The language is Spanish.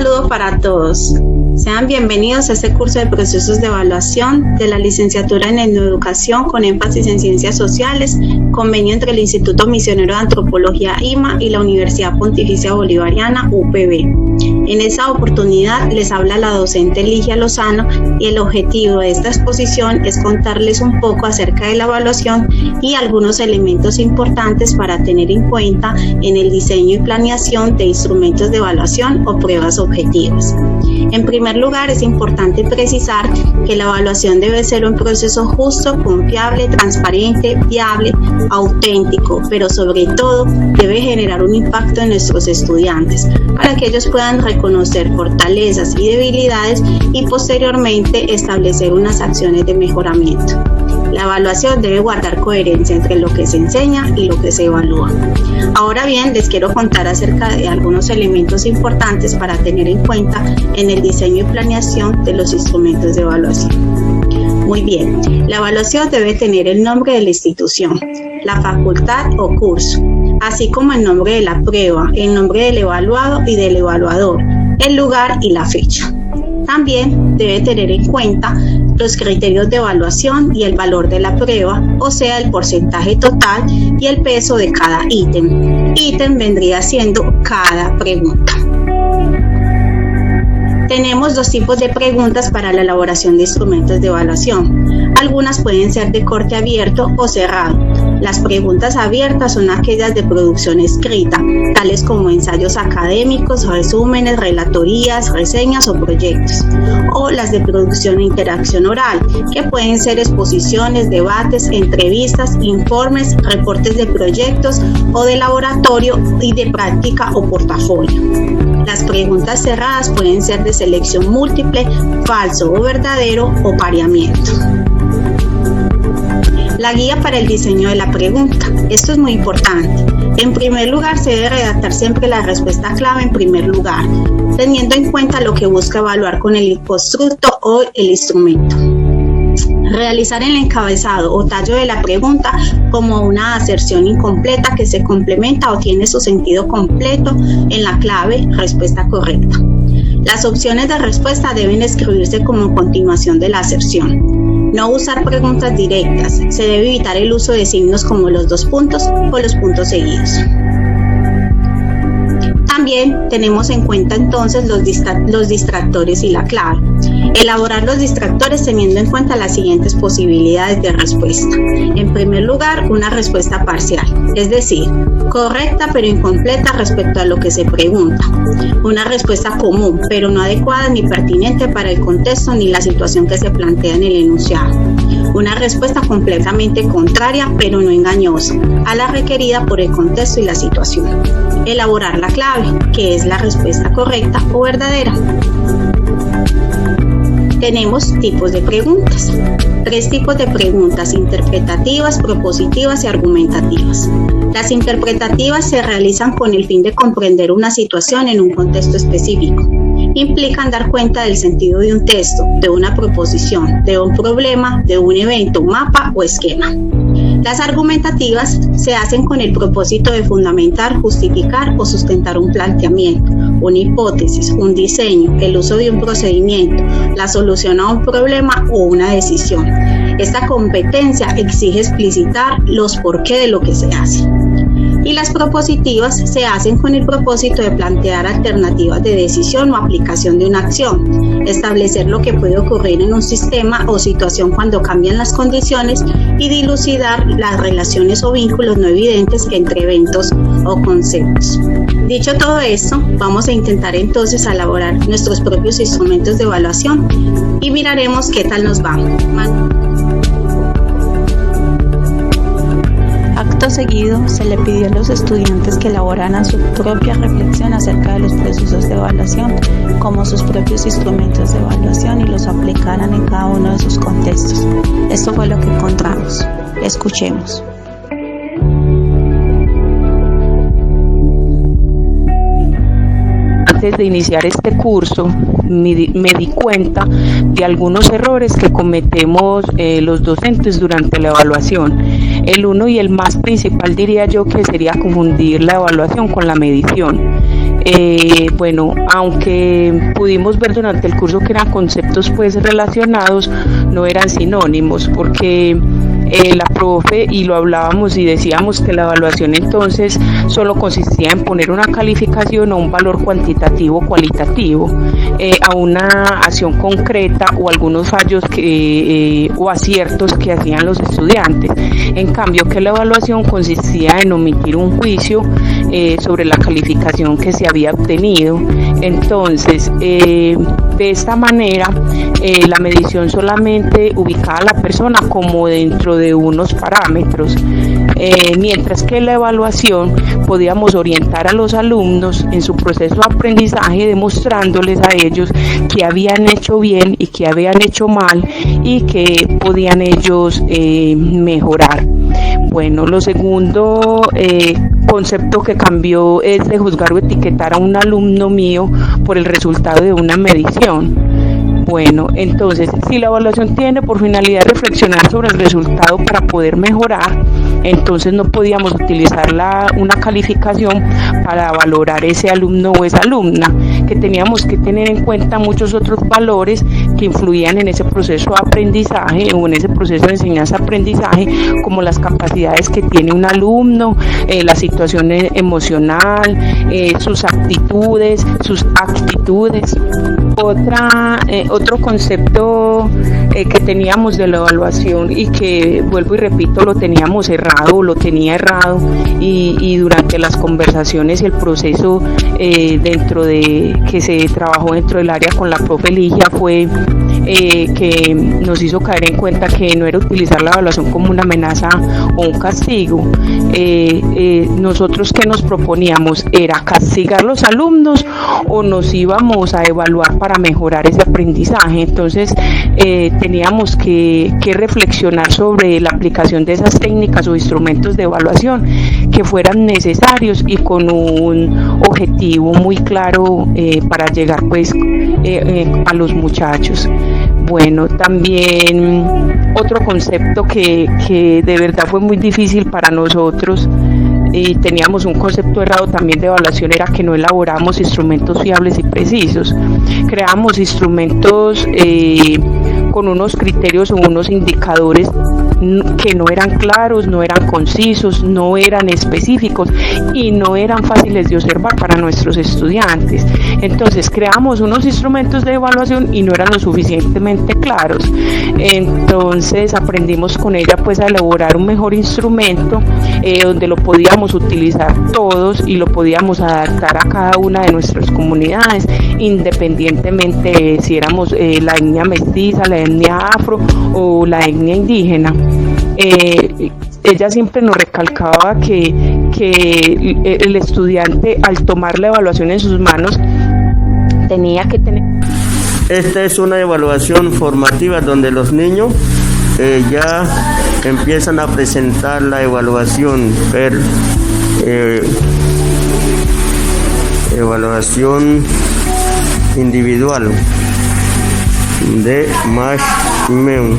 saludo para todos. Sean bienvenidos a este curso de procesos de evaluación de la licenciatura en Etnoeducación con énfasis en Ciencias Sociales, convenio entre el Instituto Misionero de Antropología IMA y la Universidad Pontificia Bolivariana UPB. En esta oportunidad les habla la docente Ligia Lozano y el objetivo de esta exposición es contarles un poco acerca de la evaluación y algunos elementos importantes para tener en cuenta en el diseño y planeación de instrumentos de evaluación o pruebas objetivas. En primer lugar, es importante precisar que la evaluación debe ser un proceso justo, confiable, transparente, viable, auténtico, pero sobre todo debe generar un impacto en nuestros estudiantes para que ellos puedan reconocer fortalezas y debilidades y posteriormente establecer unas acciones de mejoramiento. La evaluación debe guardar coherencia entre lo que se enseña y lo que se evalúa. Ahora bien, les quiero contar acerca de algunos elementos importantes para tener en cuenta en el diseño y planeación de los instrumentos de evaluación. Muy bien, la evaluación debe tener el nombre de la institución, la facultad o curso, así como el nombre de la prueba, el nombre del evaluado y del evaluador, el lugar y la fecha. También debe tener en cuenta los criterios de evaluación y el valor de la prueba, o sea, el porcentaje total y el peso de cada ítem. Ítem vendría siendo cada pregunta. Tenemos dos tipos de preguntas para la elaboración de instrumentos de evaluación. Algunas pueden ser de corte abierto o cerrado. Las preguntas abiertas son aquellas de producción escrita, tales como ensayos académicos, resúmenes, relatorías, reseñas o proyectos. O las de producción e interacción oral, que pueden ser exposiciones, debates, entrevistas, informes, reportes de proyectos o de laboratorio y de práctica o portafolio. Las preguntas cerradas pueden ser de selección múltiple, falso o verdadero o pareamiento. La guía para el diseño de la pregunta. Esto es muy importante. En primer lugar, se debe redactar siempre la respuesta clave en primer lugar, teniendo en cuenta lo que busca evaluar con el constructo o el instrumento. Realizar el encabezado o tallo de la pregunta como una aserción incompleta que se complementa o tiene su sentido completo en la clave respuesta correcta. Las opciones de respuesta deben escribirse como continuación de la aserción. No usar preguntas directas. Se debe evitar el uso de signos como los dos puntos o los puntos seguidos. También tenemos en cuenta entonces los distractores y la clave. Elaborar los distractores teniendo en cuenta las siguientes posibilidades de respuesta. En primer lugar, una respuesta parcial, es decir, correcta pero incompleta respecto a lo que se pregunta. Una respuesta común, pero no adecuada ni pertinente para el contexto ni la situación que se plantea en el enunciado. Una respuesta completamente contraria, pero no engañosa, a la requerida por el contexto y la situación. Elaborar la clave, que es la respuesta correcta o verdadera. Tenemos tipos de preguntas. 3 tipos de preguntas: interpretativas, propositivas y argumentativas. Las interpretativas se realizan con el fin de comprender una situación en un contexto específico. Implican dar cuenta del sentido de un texto, de una proposición, de un problema, de un evento, mapa o esquema. Las argumentativas se hacen con el propósito de fundamentar, justificar o sustentar un planteamiento, una hipótesis, un diseño, el uso de un procedimiento, la solución a un problema o una decisión. Esta competencia exige explicitar los porqué de lo que se hace. Y las propositivas se hacen con el propósito de plantear alternativas de decisión o aplicación de una acción, establecer lo que puede ocurrir en un sistema o situación cuando cambian las condiciones y dilucidar las relaciones o vínculos no evidentes entre eventos o conceptos. Dicho todo esto, vamos a intentar entonces elaborar nuestros propios instrumentos de evaluación y miraremos qué tal nos va. Acto seguido, se le pidió a los estudiantes que elaboraran su propia reflexión acerca de los procesos de evaluación, como sus propios instrumentos de evaluación y los aplicaran en cada uno de sus contextos. Esto fue lo que encontramos. Escuchemos. Antes de iniciar este curso, me di cuenta de algunos errores que cometemos los docentes durante la evaluación. El uno y el más principal diría yo que sería confundir la evaluación con la medición. Bueno, aunque pudimos ver durante el curso que eran conceptos pues relacionados, no eran sinónimos, porque la profe, y lo hablábamos y decíamos que la evaluación entonces solo consistía en poner una calificación o un valor cuantitativo o cualitativo a una acción concreta o algunos fallos o aciertos que hacían los estudiantes. En cambio, que la evaluación consistía en omitir un juicio sobre la calificación que se había obtenido. Entonces, de esta manera, la medición solamente ubicaba a la persona como dentro de unos parámetros, mientras que la evaluación podíamos orientar a los alumnos en su proceso de aprendizaje, demostrándoles a ellos que habían hecho bien y que habían hecho mal y que podían ellos mejorar. Bueno, lo segundo concepto que cambió es de juzgar o etiquetar a un alumno mío por el resultado de una medición. Bueno, entonces, si la evaluación tiene por finalidad reflexionar sobre el resultado para poder mejorar, entonces no podíamos utilizar una calificación para valorar ese alumno o esa alumna, que teníamos que tener en cuenta muchos otros valores que influían en ese proceso de aprendizaje o en ese proceso de enseñanza-aprendizaje, como las capacidades que tiene un alumno, la situación emocional, sus aptitudes, sus actitudes. Otro concepto que teníamos de la evaluación y que, vuelvo y repito, lo tenía errado y durante las conversaciones y el proceso dentro de que se trabajó dentro del área con la profe Ligia fue que nos hizo caer en cuenta que no era utilizar la evaluación como una amenaza o un castigo. Nosotros que nos proponíamos era castigar a los alumnos o nos íbamos a evaluar para mejorar ese aprendizaje. Entonces teníamos que reflexionar sobre la aplicación de esas técnicas o instrumentos de evaluación que fueran necesarios y con un objetivo muy claro para llegar pues a los muchachos. Bueno, también otro concepto que de verdad fue muy difícil para nosotros, y teníamos un concepto errado también de evaluación, era que no elaboramos instrumentos fiables y precisos. Creamos instrumentos con unos criterios o unos indicadores que no eran claros, no eran concisos, no eran específicos y no eran fáciles de observar para nuestros estudiantes. Entonces creamos unos instrumentos de evaluación y no eran lo suficientemente claros. Entonces aprendimos con ella pues a elaborar un mejor instrumento donde lo podíamos utilizar todos y lo podíamos adaptar a cada una de nuestras comunidades, independientemente de si éramos la etnia mestiza, la etnia afro o la etnia indígena. Ella siempre nos recalcaba que el estudiante, al tomar la evaluación en sus manos, tenía que tener... Esta es una evaluación formativa donde los niños ya empiezan a presentar la evaluación evaluación individual de Marshmeun.